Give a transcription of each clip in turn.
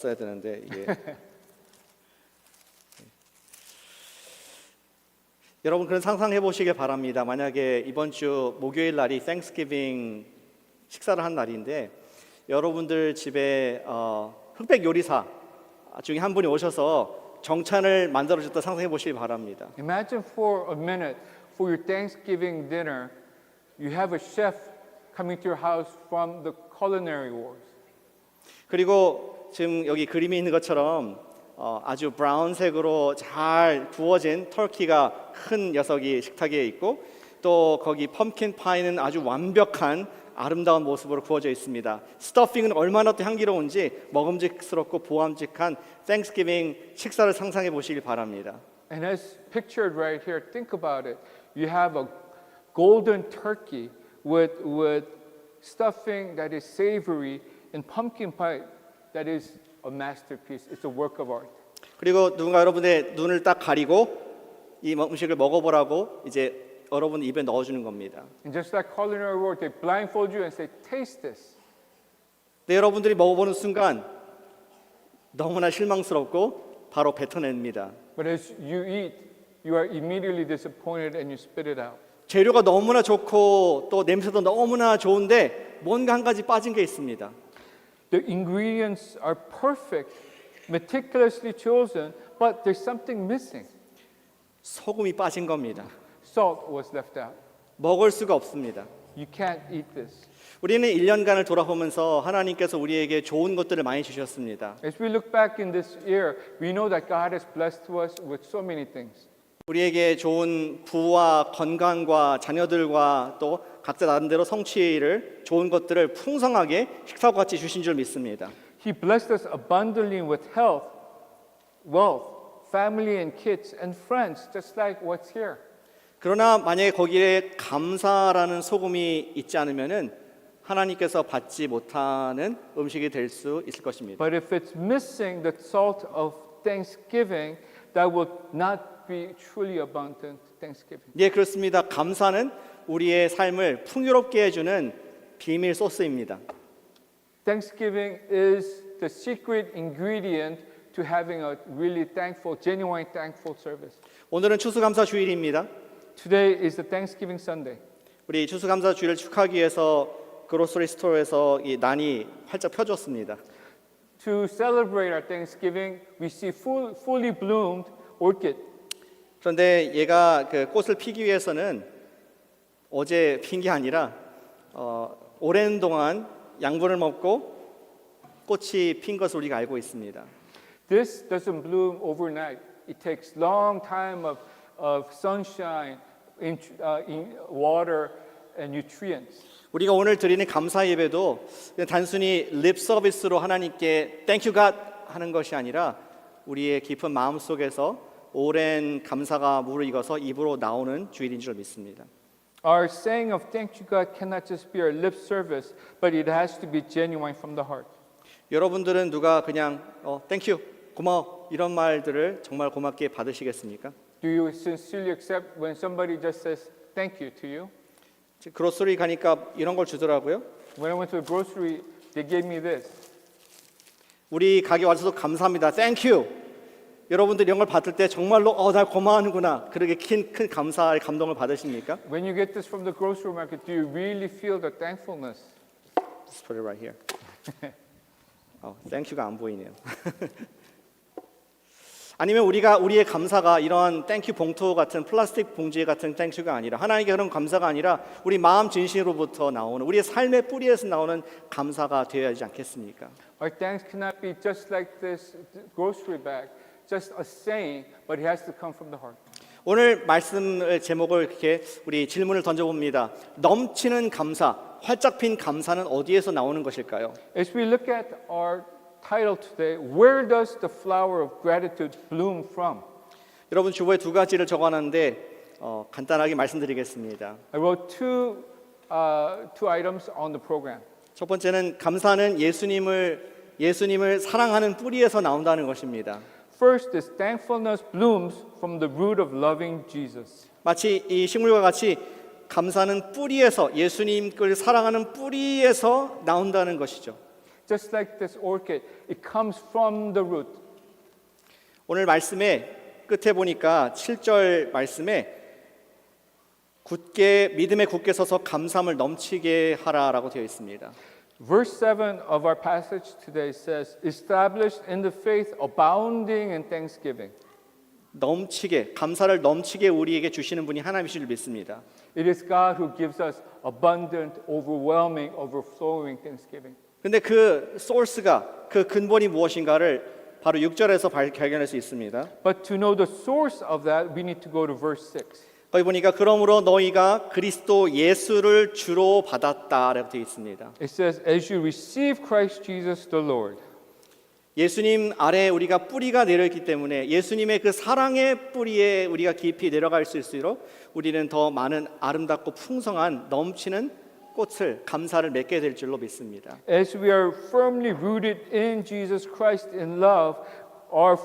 써야 되는데 이게 여러분 그런 상상해 보시길 바랍니다. 만약에 이번 주 목요일 날이 Thanksgiving 식사를 한 날인데 여러분들 집에 흑백 요리사 중에 한 분이 오셔서 정찬을 만들어 줬다 상상해 보시길 바랍니다. Imagine for a minute, for your Thanksgiving dinner, you have a chef coming to your house from the Culinary Wars. 그리고 지금 여기 그림이 있는 것처럼 아주 브라운색으로 잘 구워진 터키가 큰 녀석이 식탁에 있고 또 거기 펌킨 파이는 아주 완벽한 아름다운 모습으로 구워져 있습니다. 스터핑은 얼마나 또 향기로운지 먹음직스럽고 보암직한 Thanksgiving 식사를 상상해 보시길 바랍니다. And as pictured right here, think about it. You have a golden turkey with stuffing that is savory and pumpkin pie that is a masterpiece. It's a work of art. 그리고 누군가 여러분의 눈을 딱 가리고 이 음식을 먹어보라고 이제 여러분 입에 넣어주는 겁니다. And just like Culinary War, they blindfold you and say, taste this. 근데 여러분들이 먹어보는 순간 너무나 실망스럽고 바로 뱉어냅니다. But as you eat, you are immediately disappointed and you spit it out. 재료가 너무나 좋고 또 냄새도 너무나 좋은데 뭔가 한 가지 빠진 게 있습니다. The ingredients are perfect, meticulously chosen, but there's something missing. 소금이 빠진 겁니다. Salt was left out. 먹을 수가 없습니다. You can't eat this. 우리는 1년간을 돌아보면서 하나님께서 우리에게 좋은 것들을 많이 주셨습니다. As we look back in this year, we know that God has blessed us with so many things. 우리에게 좋은 부와 건강과 자녀들과 또 각자 나름대로 성취를 좋은 것들을 풍성하게 식사와 같이 주신 줄 믿습니다. He blessed us abundantly with health, wealth, family and kids and friends, just like what's here. 그러나 만약에 거기에 감사라는 소금이 있지 않으면은 하나님께서 받지 못하는 음식이 될 수 있을 것입니다. But if it's missing the salt of thanksgiving, that will not be truly abundant thanksgiving. 예, 그렇습니다. 감사는 우리의 삶을 풍요롭게 해주는 비밀 소스입니다. Thanksgiving is the secret ingredient to having a really thankful, genuine thankful service. 오늘은 추수감사 주일입니다. Today is the Thanksgiving Sunday. 우리 추수감사 주일을 축하하기 위해서 그로서리 스토어에서 이 난이 활짝 펴줬습니다. To celebrate our Thanksgiving, we see fully bloomed orchid. 그런데 얘가 그 꽃을 피기 위해서는 어제 핀 게 아니라 오랜 동안 양분을 먹고 꽃이 핀 것을 우리가 알고 있습니다. This doesn't bloom overnight. It takes long time of sunshine, in water and nutrients. 우리가 오늘 드리는 감사 예배도 그냥 단순히 립 서비스로 하나님께 Thank you God 하는 것이 아니라 우리의 깊은 마음 속에서 오랜 감사가 무르익어서 입으로 나오는 주일인 줄 믿습니다. Our saying of thank you God cannot just be our lip service, but it has to be genuine from the heart. 여러분들은 누가 그냥 Thank you, 고마워 이런 말들을 정말 고맙게 받으시겠습니까? Do you sincerely accept when somebody just says thank you to you? 그로서리 가니까 이런 걸 주더라고요. When I went to the grocery, they gave me this. 우리 가게 와주셔서 감사합니다. Thank you. 여러분들 이런 걸 받을 때 정말로 날 고마워하는구나. 그렇게 큰 감사의 감동을 받으십니까? When you get this from the grocery market, do you really feel the thankfulness? Just put it right here. Thank you가 안 보이네요. 아니면 우리의 감사가 이런 땡큐 봉투 같은 플라스틱 봉지 같은 땡큐가 아니라 하나님께 그런 감사가 아니라 우리 마음 진심으로부터 나오는 우리의 삶의 뿌리에서 나오는 감사가 되어야 하지 않겠습니까? Our thanks cannot be just like this grocery bag, just a saying, but it has to come from the heart. 오늘 말씀의 제목을 이렇게 우리 질문을 던져봅니다. 넘치는 감사, 활짝 핀 감사는 어디에서 나오는 것일까요? As we look at our title today, where does the flower of gratitude bloom from? 여러분 주보에 두 가지를 적어놨는데 간단하게 말씀드리겠습니다. I wrote two items on the program. 첫 번째는 감사는 예수님을 사랑하는 뿌리에서 나온다는 것입니다. First is thankfulness blooms from the root of loving Jesus. 마치 이 식물과 같이 감사는 뿌리에서 예수님을 사랑하는 뿌리에서 나온다는 것이죠. just like this orchid, it comes from the root. 오늘 말씀의 끝에 보니까 7절 말씀에 믿음에 굳게 서서 감사함을 넘치게 하라라고 되어 있습니다. Verse 7 of our passage today says, established in the faith, abounding in thanksgiving. 넘치게, 감사를 넘치게 우리에게 주시는 분이 하나님이실 줄 믿습니다. It is God who gives us abundant, overwhelming, overflowing thanksgiving. 근데 그 소스가, 그 근본이 무엇인가를 바로 6절에서 발견할 수 있습니다. But to know the source of that, we need to go to verse 6. 거기 보니까 그러므로 너희가 그리스도 예수를 주로 받았다라고 되어 있습니다. It says, as you receive Christ Jesus the Lord. 예수님 아래에 우리가 뿌리가 내려있기 때문에 예수님의 그 사랑의 뿌리에 우리가 깊이 내려갈 수 있을수록 우리는 더 많은 아름답고 풍성한 넘치는 꽃을 감사를 맺게 될 줄로 믿습니다. As we are firmly rooted in Jesus Christ in love, our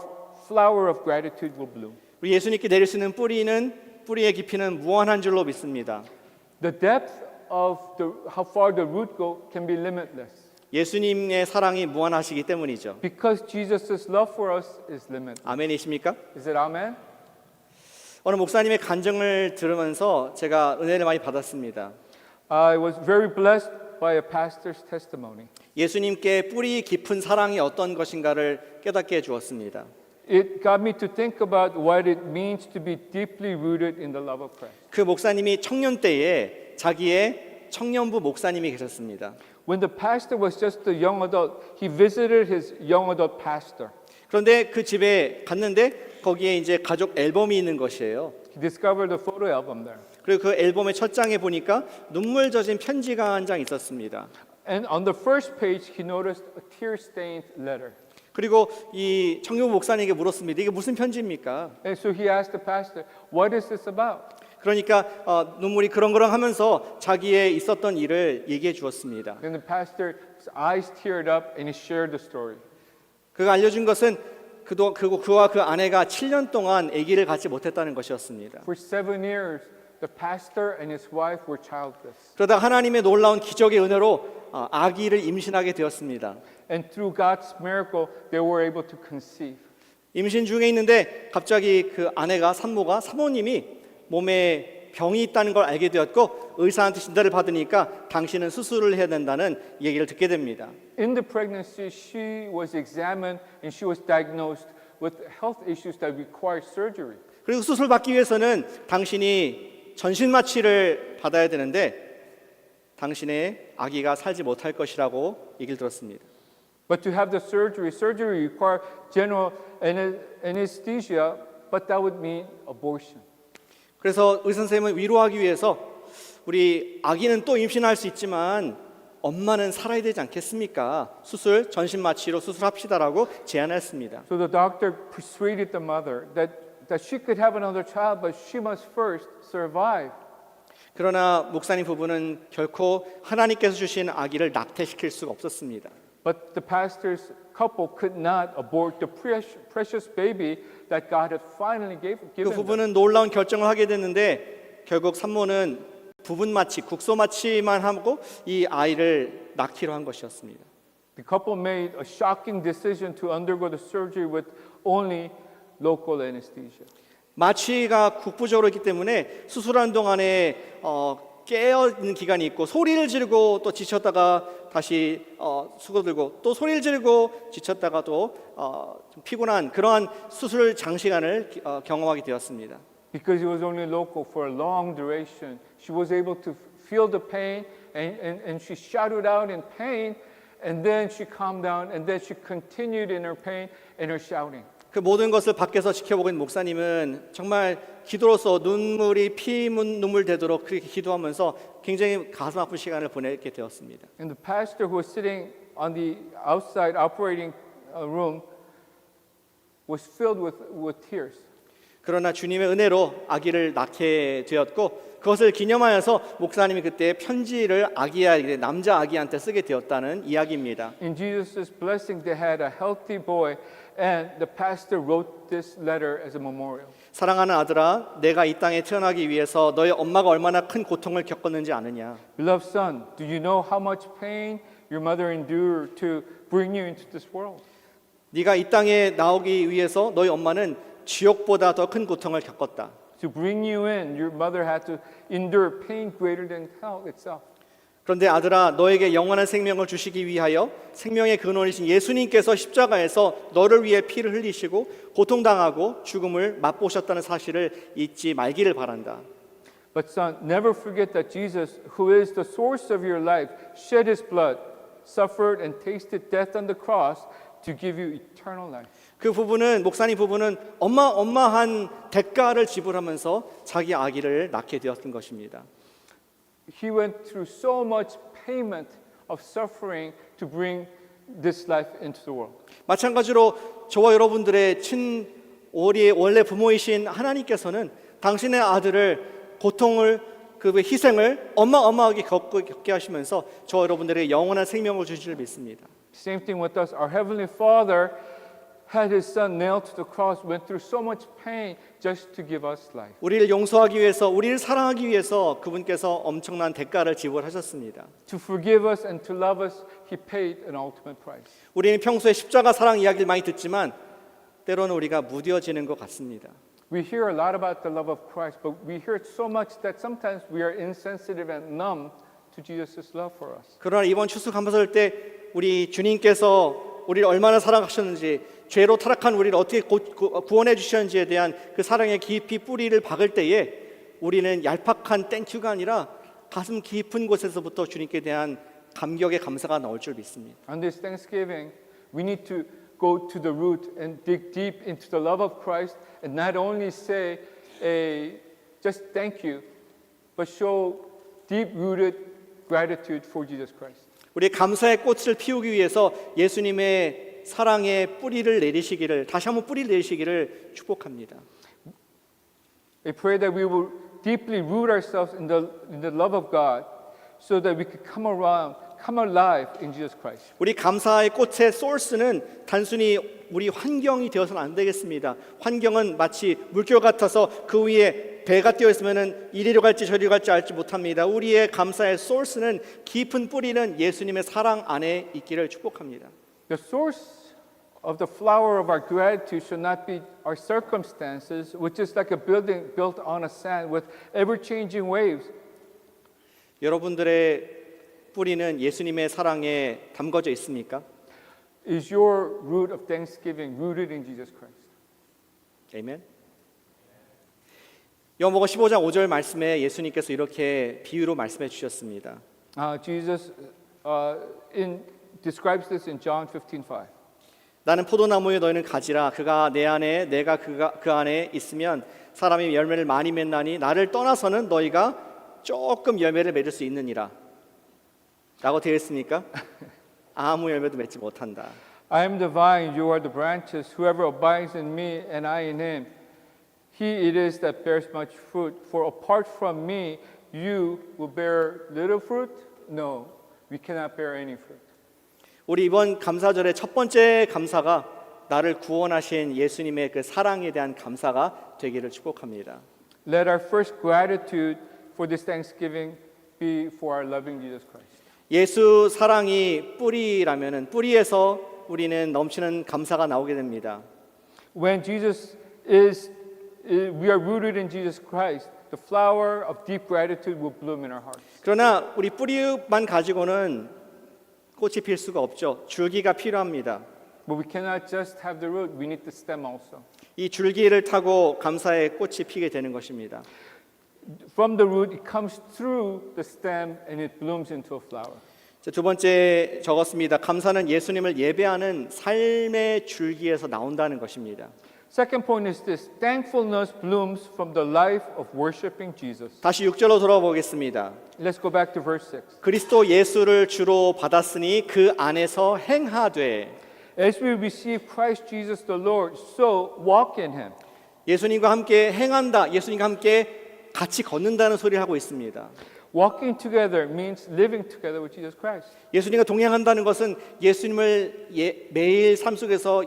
flower of gratitude will bloom. 우리 예수님께 내릴 수 있는 뿌리의 깊이는 무한한 줄로 믿습니다. The depth of how far the root go can be limitless. 예수님의 사랑이 무한하시기 때문이죠. Because Jesus' love for us is limitless. 아멘이십니까? Is it amen? 오늘 목사님의 간증을 들으면서 제가 은혜를 많이 받았습니다. I was very blessed by a pastor's testimony. 예수님께 뿌리 깊은 사랑이 어떤 것인가를 깨닫게 해주었습니다. It got me to think about what it means to be deeply rooted in the love of Christ. 그 목사님이 청년 때에 자기의 청년부 목사님이 계셨습니다. When the pastor was just a young adult, he visited his young adult pastor. 그런데 그 집에 갔는데 거기에 이제 가족 앨범이 있는 것이에요. He discovered a photo album there. 그리고 그 앨범의 첫 장에 보니까 눈물 젖은 편지가 한 장 있었습니다. And on the first page, he noticed a tear-stained letter. 그리고 이 청년부 목사님에게 물었습니다. 이게 무슨 편지입니까? And so he asked the pastor, what is this about? 그러니까 눈물이 그렁그렁하면서 자기의 있었던 일을 얘기해 주었습니다. Then the pastor's eyes teared up and he shared the story. 그가 알려준 것은 그와 그 아내가 7년 동안 아기를 갖지 못했다는 것이었습니다. For 7 years, the pastor and his wife were childless. 그러다 하나님의 놀라운 기적의 은혜로 아기를 임신하게 되었습니다. And through God's miracle, they were able to conceive. 임신 중에 있는데 갑자기 그 아내가 사모님이 몸에 병이 있다는 걸 알게 되었고 의사한테 진단을 받으니까 당신은 수술을 해야 된다는 얘기를 듣게 됩니다. In the pregnancy, she was examined and she was diagnosed with health issues that required surgery. 그리고 수술 받기 위해서는 당신이 전신 마취를 받아야 되는데 당신의 아기가 살지 못할 것이라고 얘기를 들었습니다. But to have the surgery required general anesthesia, but that would mean abortion. 그래서 의사 선생님은 위로하기 위해서 우리 아기는 또 임신할 수 있지만 엄마는 살아야 되지 않겠습니까? 전신 마취로 수술합시다라고 제안했습니다. So the doctor persuaded the mother that she could have another child, but she must first survive. 그러나 목사님 부부는 결코 하나님께서 주신 아기를 낙태시킬 수가 없었습니다. But the pastor's couple could not abort the precious baby that God had finally 그 given them. 부부는 놀라운 결정을 하게 됐는데 결국 산모는 부분 마취, 국소 마취만 하고 이 아이를 낳기로 한 것이었습니다. The couple made a shocking decision to undergo the surgery with only local anesthesia. 마취가 국부적으로 있기 때문에 수술하는 동안에 깨어 있는 기간이 있고 소리를 지르고 또 지쳤다가 다시 수고들고 또 소리를 지르고 지쳤다가 또 좀 피곤한 그러한 수술 장시간을 경험하게 되었습니다. Because it was only local for a long duration, she was able to feel the pain and she shouted out in pain and then she calmed down and then she continued in her pain and her shouting. 그 모든 것을 밖에서 지켜보고 있는 목사님은 정말 기도로서 눈물이 눈물 되도록 그렇게 기도하면서 굉장히 가슴 아픈 시간을 보내게 되었습니다. And the pastor who was sitting on the outside operating room was filled with tears. 그러나 주님의 은혜로 아기를 낳게 되었고 그것을 기념하여서 목사님이 그때 편지를 남자 아기한테 쓰게 되었다는 이야기입니다. In Jesus' blessing, they had a healthy boy, and the pastor wrote this letter as a memorial. 사랑하는 아들아, 내가 이 땅에 태어나기 위해서 너의 엄마가 얼마나 큰 고통을 겪었는지 아느냐? Beloved son, do you know how much pain your mother endured to bring you into this world. 네가 이 땅에 나오기 위해서 너희 엄마는 지옥보다 더 큰 고통을 겪었다. To bring you in, your mother had to endure pain greater than hell itself. 그런데 아들아 너에게 영원한 생명을 주시기 위하여 생명의 근원이신 예수님께서 십자가에서 너를 위해 피를 흘리시고 고통당하고 죽음을 맛보셨다는 사실을 잊지 말기를 바란다. But son, never forget that Jesus, who is the source of your life, shed his blood, suffered and tasted death on the cross to give you eternal life. 그 부부는 목사님 부부는 어마어마한 대가를 지불하면서 자기 아기를 낳게 되었던 것입니다. He went through so much payment of suffering to bring this life into the world. 마찬가지로 저와 여러분들의 우리의 원래 부모이신 하나님께서는 당신의 아들을 고통을 그 희생을 어마어마하게 겪게 하시면서 저와 여러분들에게 영원한 생명을 주실 줄 믿습니다. Same thing with us. Our Heavenly Father had His Son nailed to the cross, went through so much pain just to give us life. 우리를 용서하기 위해서 우리를 사랑하기 위해서 그분께서 엄청난 대가를 지불하셨습니다. To forgive us and to love us, He paid an ultimate price. 우리는 평소에 십자가 사랑 이야기를 많이 듣지만 때로는 우리가 무뎌지는 것 같습니다. We hear a lot about the love of Christ, but we hear it so much that sometimes we are insensitive and numb to Jesus' love for us. 그러나 이번 추수감사절 때 우리 주님께서 우리를 얼마나 사랑하셨는지 죄로 타락한 우리를 어떻게 구원해 주셨는지에 대한 그 사랑의 깊이 뿌리를 박을 때에 우리는 얄팍한 땡큐가 아니라 가슴 깊은 곳에서부터 주님께 대한 감격의 감사가 나올 줄 믿습니다. On this Thanksgiving, we need to go to the root and dig deep into the love of Christ and not only say just thank you, but show deep-rooted gratitude for Jesus Christ. 우리 감사의 꽃을 피우기 위해서 예수님의 사랑의 뿌리를 내리시기를 다시 한번 뿌리를 내리시기를 축복합니다. I pray that we will deeply root ourselves in the love of God so that we could come alive in Jesus Christ. 우리 감사의 꽃의 소스는 단순히 우리 환경이 되어서는 안 되겠습니다. 환경은 마치 물결 같아서 그 위에 배가 띄어 있으면은 이리로 갈지 저리로 갈지 알지 못합니다. 우리의 감사의 소스는 깊은 뿌리는 예수님의 사랑 안에 있기를 축복합니다. The source of the flower of our gratitude should not be our circumstances, which is like a building built on a sand with ever-changing waves. 여러분들의 뿌리는 예수님의 사랑에 담궈져 있습니까? Is your root of thanksgiving rooted in Jesus Christ? 아멘. 요한복음 15장 5절 말씀에 예수님께서 이렇게 비유로 말씀해 주셨습니다. Jesus describes this in John 15:5. 나는 포도나무에 너희는 가지라 그가 내 안에 내가 그 안에 있으면 사람이 열매를 많이 맺나니 나를 떠나서는 너희가 조금 열매를 맺을 수 있느니라. 라고 되어 있습니까? 아무 열매도 맺지 못한다. I am the vine, you are the branches. Whoever abides in me and I in him, he it is that bears much fruit. For apart from me, you will bear little fruit. No, we cannot bear any fruit. 우리 이번 감사절의 첫 번째 감사가 나를 구원하신 예수님의 그 사랑에 대한 감사가 되기를 축복합니다. Let our first gratitude for this Thanksgiving be for our loving Jesus Christ. 예수 사랑이 뿌리라면은 뿌리에서 우리는 넘치는 감사가 나오게 됩니다. When we are rooted in Jesus Christ, the flower of deep gratitude will bloom in our hearts. 그러나 우리 뿌리만 가지고는 꽃이 필 수가 없죠. 줄기가 필요합니다. But we cannot just have the root, we need the stem also. 이 줄기를 타고 감사의 꽃이 피게 되는 것입니다. From the root, it comes through the stem and it blooms into a flower. 두 번째 적었습니다. 감사는 예수님을 예배하는 삶의 줄기에서 나온다는 것입니다. Second point is this: thankfulness blooms from the life of worshiping Jesus. 다시 6절로 돌아보겠습니다. Let's go back to verse 6. 그리스도 예수를 주로 받았으니 그 안에서 행하되 As we receive Christ Jesus the Lord, so walk in Him. 예수님과 함께 행한다. 예수님과 함께 같이 걷는다는 소리를 하고 있습니다. Walking together means living together with Jesus Christ. 예수님과 동행한다는 것은 예수님을 매일 삶 속에서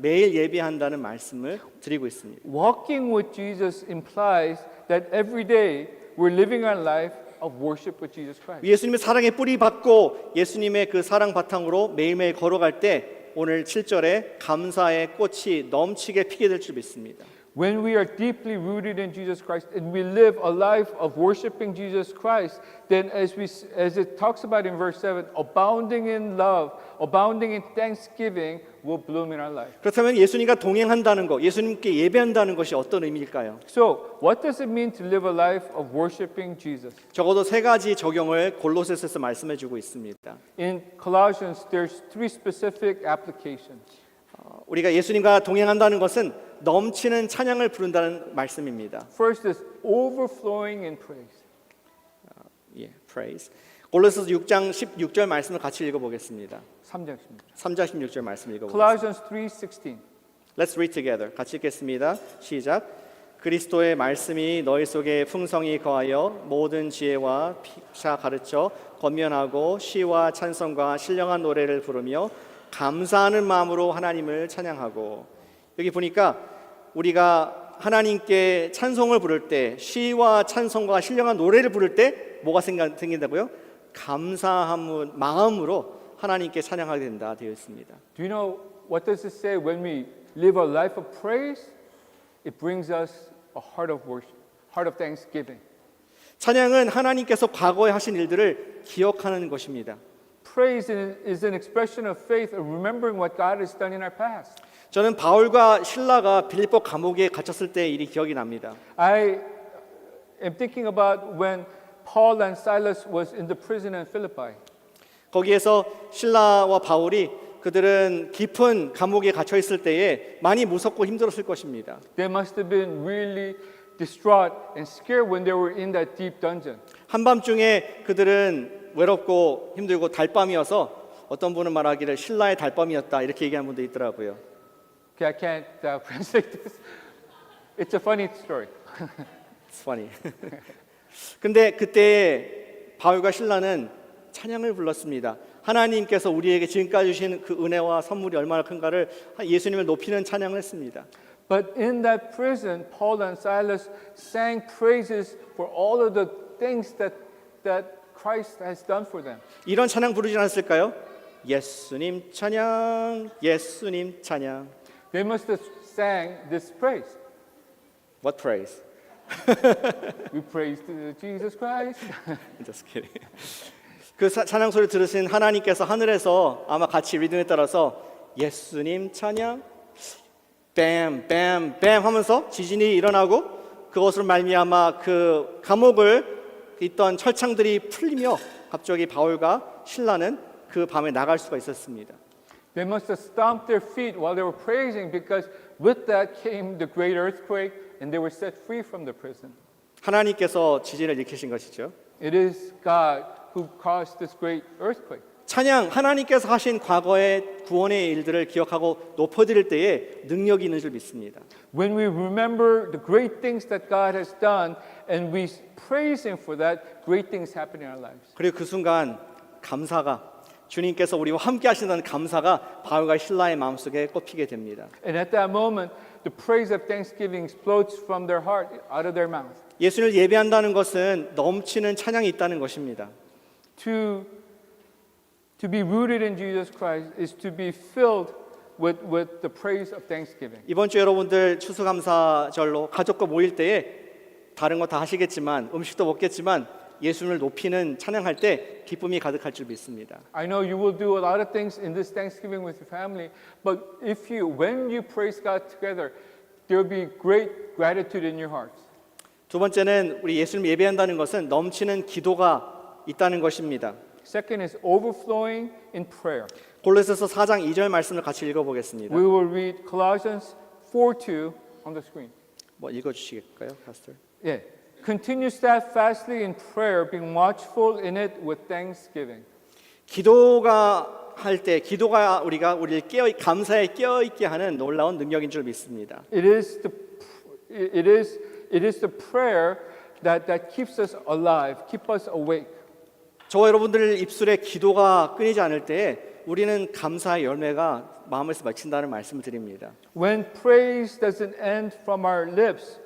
매일 예배한다는 말씀을 드리고 있습니다. Walking with Jesus implies that every day we're living our life of worship with Jesus Christ. 예수님의 사랑의 뿌리 받고 예수님의 그 사랑 바탕으로 매일매일 걸어갈 때 오늘 7절에 감사의 꽃이 넘치게 피게 될 줄 믿습니다. When we are deeply rooted in Jesus Christ and we live a life of worshiping Jesus Christ, then as it talks about in verse 7, abounding in love, abounding in thanksgiving will bloom in our life. 그렇다면 예수님과 동행한다는 것, 예수님께 예배한다는 것이 어떤 의미일까요? So, what does it mean to live a life of worshiping Jesus? 적어도 세 가지 적용을 골로새서에서 말씀해 주고 있습니다. In Colossians, there's three specific applications. 우리가 예수님과 동행한다는 것은 넘치는 찬양을 부른다는 말씀입니다. First is overflowing in praise. 예, praise. 골로새서 6장 16절 말씀을 같이 읽어보겠습니다. 3장 16절. 3장 16절 말씀 읽어보겠습니다. Colossians 3:16. Let's read together. 같이 읽겠습니다. 시작. 그리스도의 말씀이 너희 속에 풍성히 거하여 모든 지혜와 피차 가르쳐 권면하고 시와 찬송과 신령한 노래를 부르며 감사하는 마음으로 하나님을 찬양하고. 여기 보니까 우리가 하나님께 찬송을 부를 때 시와 찬송과 신령한 노래를 부를 때 뭐가 생긴다고요? 감사함 마음으로 하나님께 찬양하게 된다 되어 있습니다. Do you know what does it say when we live a life of praise? It brings us a heart of worship, heart of thanksgiving. 찬양은 하나님께서 과거에 하신 일들을 기억하는 것입니다. Praise is an expression of faith and remembering what God has done in our past. 저는 바울과 실라가 빌립보 감옥에 갇혔을 때 일이 기억이 납니다. I am thinking about when Paul and Silas was in the prison in Philippi. 거기에서 실라와 바울이 그들은 깊은 감옥에 갇혀 있을 때에 많이 무섭고 힘들었을 것입니다. They must have been really distraught and scared when they were in that deep dungeon. 한밤중에 그들은 외롭고 힘들고 달밤이어서 어떤 분은 말하기를 실라의 달밤이었다 이렇게 얘기하는 분도 있더라고요. Okay, I can't translate this. It's a funny story. It's funny. 근데 그때 바울과 실라는 찬양을 불렀습니다. 하나님께서 우리에게 지금까지 주신 그 은혜와 선물이 얼마나 큰가를 예수님을 높이는 찬양을 했습니다. But in that prison, Paul and Silas sang praises for all of the things that Christ has done for them. 이런 찬양 부르지 않았을까요? 예수님 찬양, 예수님 찬양. They must have sang this praise. What praise? We praise to Jesus Christ. Just kidding. 그 찬양 소리 들으신 하나님께서 하늘에서 아마 같이 리듬에 따라서 예수님 찬양, 뱀, 뱀, 뱀 하면서 지진이 일어나고 그것으로 말미암아 그 감옥을 있던 철창들이 풀리며 갑자기 바울과 실라는 그 밤에 나갈 수가 있었습니다. They must have stomped their feet while they were praising because with that came the great earthquake and they were set free from the prison. 하나님께서 지진을 일으키신 것이죠. It is God who caused this great earthquake. 찬양, 하나님께서 하신 과거의 구원의 일들을 기억하고 높여드릴 때에 능력이 있는 줄 믿습니다. When we remember the great things that God has done and we praise Him for that, great things happen in our lives. 그리고 그 순간 감사가 주님께서 우리와 함께 하신다는 감사가 바울과 실라의 마음속에 꼽히게 됩니다. And at that moment, the praise of thanksgiving explodes from their heart, out of their mouth. 예수님을 예배한다는 것은 넘치는 찬양이 있다는 것입니다. To be rooted in Jesus Christ is to be filled with the praise of thanksgiving. 이번 주 여러분들 추수감사절로 가족과 모일 때에 다른 거 다 하시겠지만 음식도 먹겠지만 예수님을 높이는 찬양할 때 기쁨이 가득할 줄 믿습니다. I know you will do a lot of things in this Thanksgiving with your family, but when you praise God together, there will be great gratitude in your hearts. 두 번째는 우리 예수님 예배한다는 것은 넘치는 기도가 있다는 것입니다. Second is overflowing in prayer. 골로새서 4장 2절 말씀을 같이 읽어보겠습니다. We will read Colossians 4:2 on the screen. 뭐 읽어주시겠까요, 파스터? Yeah. Continue steadfastly in prayer, being watchful in it with thanksgiving. 기도가 할 때 기도가 우리를 감사에 깨어 있게 하는 놀라운 능력인 줄 믿습니다. It is the prayer that keeps us alive, keep us awake. 저와 여러분들 입술에 기도가 끊이지 않을 때 우리는 감사의 열매가 마음에서 맺힌다는 말씀을 드립니다. When praise doesn't end from our lips,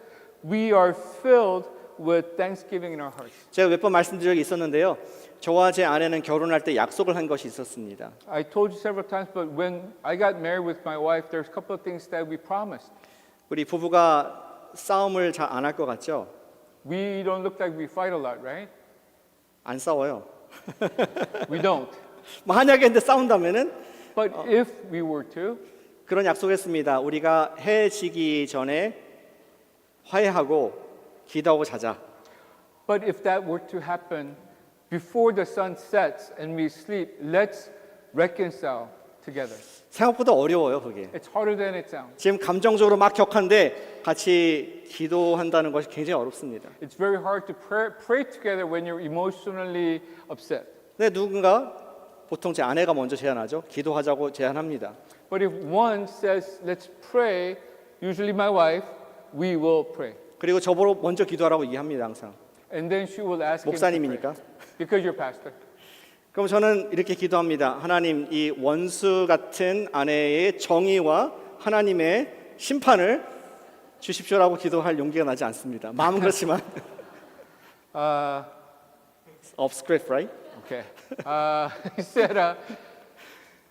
we are filled with thanksgiving in our hearts. 제가 몇 번 말씀드린 적이 있었는데요. 저와 제 아내는 결혼할 때 약속을 한 것이 있었습니다. I told you several times, but when I got married with my wife, there's a couple of things that we promised. 우리 부부가 싸움을 잘 안 할 것 같죠? We don't look like we fight a lot, right? 안 싸워요. We don't. 만약에 근데 싸운다면은 But if we were to, 그런 약속했습니다. 우리가 해 지기 전에 화해하고 기도하고 자자. but if that were to happen before the sun sets and we sleep, let's reconcile together. 생각보다 어려워요, 그게. It's harder than it sounds. 지금 감정적으로 막 격한데 같이 기도한다는 것이 굉장히 어렵습니다. It's very hard to pray together when you're emotionally upset. 근데 누군가 보통 제 아내가 먼저 제안하죠. 기도하자고 제안합니다. But if one says, let's pray, usually my wife, we will pray. 그리고 저보고 먼저 기도하라고 얘기합니다, 항상. And then she will ask him to 목사님이니까. pray. Because you're pastor. 그럼 저는 이렇게 기도합니다. 하나님, 이 원수 같은 아내의 정의와 하나님의 심판을 주십시오라고 기도할 용기가 나지 않습니다. 마음은 그렇지만 off script, right? Okay. He said,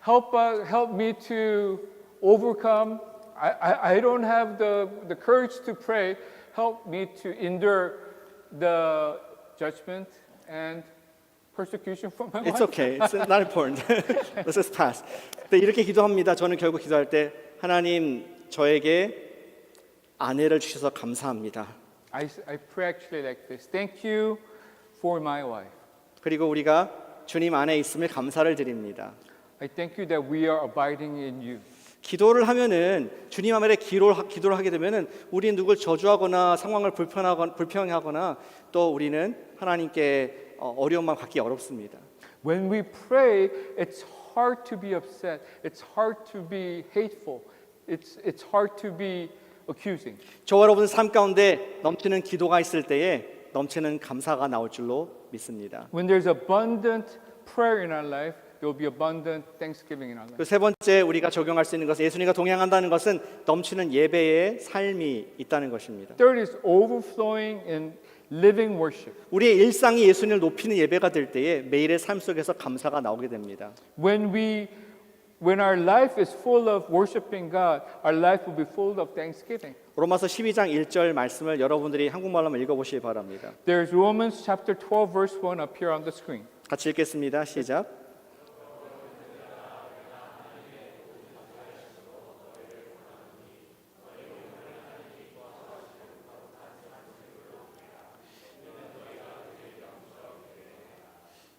help me to overcome. I don't have the courage to pray. Help me to endure the judgment and persecution from my It's wife. okay. It's not important. Let's just pass. 근데 이렇게 기도합니다. 저는 결국 기도할 때 하나님 저에게 아내를 주셔서 감사합니다. I pray actually like this. Thank you for my wife. 그리고 우리가 주님 안에 있음을 감사를 드립니다. I thank you that we are abiding in you. 기도를 하면은 주님 안에 기도를 하게 되면은 우리는 누굴 저주하거나 상황을 불평하거나 또 우리는 하나님께 어려움만 갖기 어렵습니다. When we pray, it's hard to be upset. It's hard to be hateful. It's hard to be accusing. 저와 여러분 삶 가운데 넘치는 기도가 있을 때에 넘치는 감사가 나올 줄로 믿습니다. When there's abundant prayer in our life, there will be abundant thanksgiving in our life. 그 세 번째 우리가 적용할 수 있는 것은 예수님과 동행한다는 것은 넘치는 예배의 삶이 있다는 것입니다. Third is overflowing in living worship. 우리의 일상이 예수님을 높이는 예배가 될 때에 매일의 삶 속에서 감사가 나오게 됩니다. When our life is full of worshiping God, our life will be full of thanksgiving. 로마서 12장 1절 말씀을 여러분들이 한국말로 한번 읽어보시기 바랍니다. There's Romans chapter 12 verse 1 up here on the screen. 같이 읽겠습니다. 시작.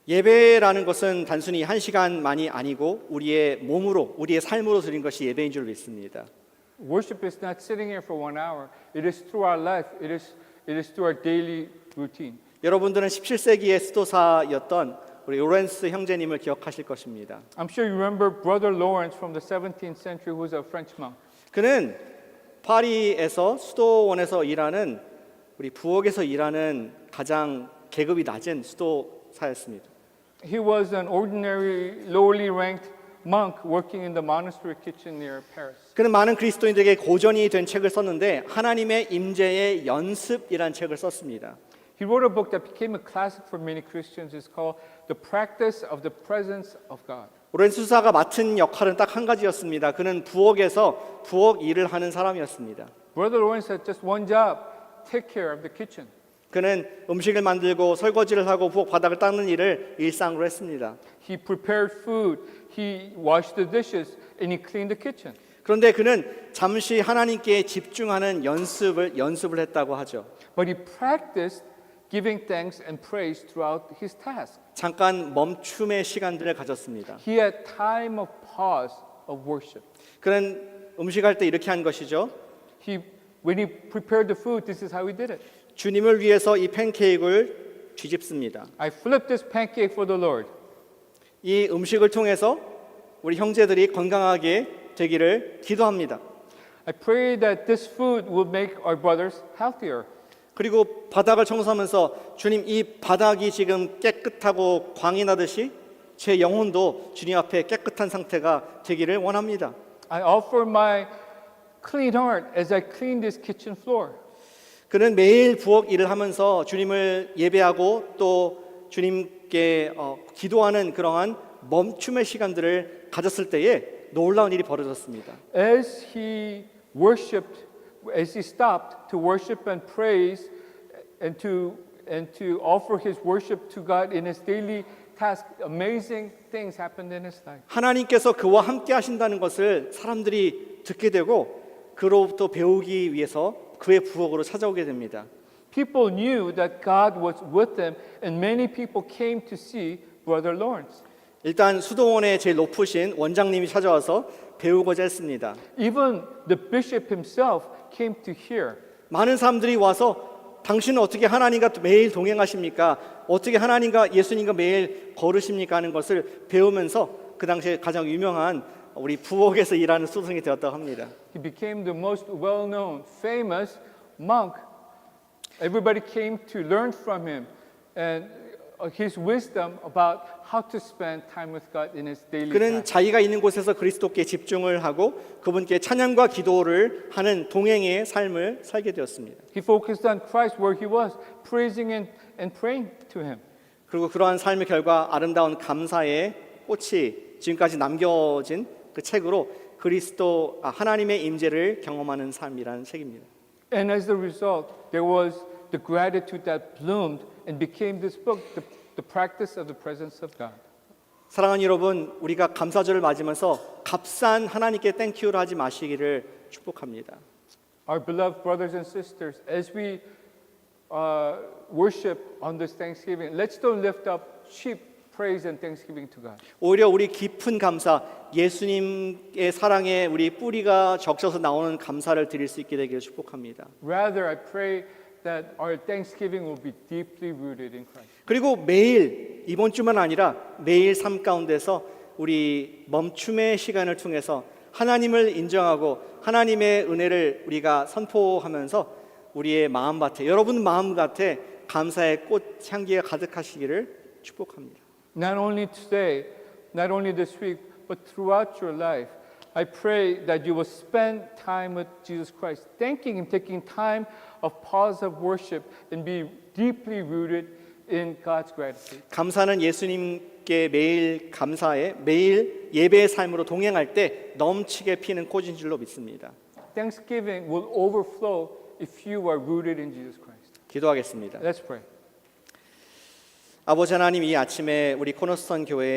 예배라는 것은 단순히 한 시간만이 아니고 우리의 몸으로, 우리의 삶으로 드린 것이 예배인 줄 믿습니다. Worship is not sitting here for 1 hour. It is through our life. It is through our daily routine. 여러분들은 17세기의 수도사였던 우리 로렌스 형제님을 기억하실 것입니다. I'm sure you remember Brother Lawrence from the 17th century, who was a French monk. 그는 파리에서 수도원에서 일하는 우리 부엌에서 일하는 가장 계급이 낮은 수도사였습니다. He was an ordinary, lowly ranked monk working in the monastery kitchen near Paris. 그는 많은 그리스도인들에게 고전이 된 책을 썼는데 하나님의 임재의 연습이란 책을 썼습니다. He wrote a book that became a classic for many Christians. It's called The Practice of the Presence of God. 로렌스 수사가 맡은 역할은 딱 한 가지였습니다. 그는 부엌에서 부엌 일을 하는 사람이었습니다. Brother Lawrence had just one job: take care of the kitchen. 그는 음식을 만들고 설거지를 하고 부엌 바닥을 닦는 일을 일상으로 했습니다. He prepared food, he washed the dishes, and he cleaned the kitchen. 그런데 그는 잠시 하나님께 집중하는 연습을 했다고 하죠. But he practiced giving thanks and praise throughout his task. 잠깐 멈춤의 시간들을 가졌습니다. He had time of pause of worship. 그는 음식할 때 이렇게 한 것이죠. When he prepared the food, this is how he did it. 주님을 위해서 이 팬케이크를 뒤집습니다. I flipped this pancake for the Lord. 이 음식을 통해서 우리 형제들이 건강하게 되기를 기도합니다. I pray that this food will make our brothers healthier. 그리고 바닥을 청소하면서 주님 이 바닥이 지금 깨끗하고 광이 나듯이 제 영혼도 주님 앞에 깨끗한 상태가 되기를 원합니다. I offer my clean heart as I clean this kitchen floor. 그는 매일 부엌 일을 하면서 주님을 예배하고 또 주님께 기도하는 그러한 멈춤의 시간들을 가졌을 때에 놀라운 일이 벌어졌습니다. As he worshipped, as he stopped to worship and praise and to offer his worship to God in his daily task, amazing things happened in his life. 하나님께서 그와 함께 하신다는 것을 사람들이 듣게 되고 그로부터 배우기 위해서 그의 부엌으로 찾아오게 됩니다. People knew that God was with them, and many people came to see Brother Lawrence. 일단 수도원의 제일 높으신 원장님이 찾아와서 배우고자 했습니다. Even the bishop himself came to hear. 많은 사람들이 와서 당신은 어떻게 하나님과 매일 동행하십니까? 어떻게 하나님과 예수님과 매일 걸으십니까? 하는 것을 배우면서 그 당시에 가장 유명한 우리 부엌에서 일하는 수동이 되었다고 합니다. He became the most well-known, famous monk. Everybody came to learn from him and his wisdom about how to spend time with God in his daily 그는 life. 자기가 있는 곳에서 그리스도께 집중을 하고 그분께 찬양과 기도를 하는 동행의 삶을 살게 되었습니다. He focused on Christ where he was, praising and praying to him. 그리고 그러한 삶의 결과 아름다운 감사의 꽃이 지금까지 남겨진 그 책으로 하나님의 임재를 경험하는 삶이라는 책입니다. And as a result, there was the gratitude that bloomed and became this book, the practice of the presence of God. 사랑하는 여러분, 우리가 감사절을 맞으면서 값싼 하나님께 땡큐를 하지 마시기를 축복합니다. Our beloved brothers and sisters, as we worship on this Thanksgiving, let's don't lift up cheap praise and thanksgiving to God. 오히려 우리 깊은 감사, 예수님의 사랑에 우리 뿌리가 적셔서 나오는 감사를 드릴 수 있게 되기를 축복합니다. Rather, I pray that our Thanksgiving will be deeply rooted in Christ. 그리고 매일 이번 주만 아니라 매일 삶 가운데서 우리 멈춤의 시간을 통해서 하나님을 인정하고 하나님의 은혜를 우리가 선포하면서 우리의 마음밭에 여러분 마음밭에 감사의 꽃 향기가 가득하시기를 축복합니다. Not only today, not only this week, but throughout your life, I pray that you will spend time with Jesus Christ, thanking Him, taking time of pause of worship, and be deeply rooted in God's gratitude. 감사는 예수님께 매일 감사에 매일 예배의 삶으로 동행할 때 넘치게 피는 꽃인 줄로 믿습니다. Thanksgiving will overflow if you are rooted in Jesus Christ. 기도하겠습니다. Let's pray. 아버지 하나님, 이 아침에 우리 코너스턴 교회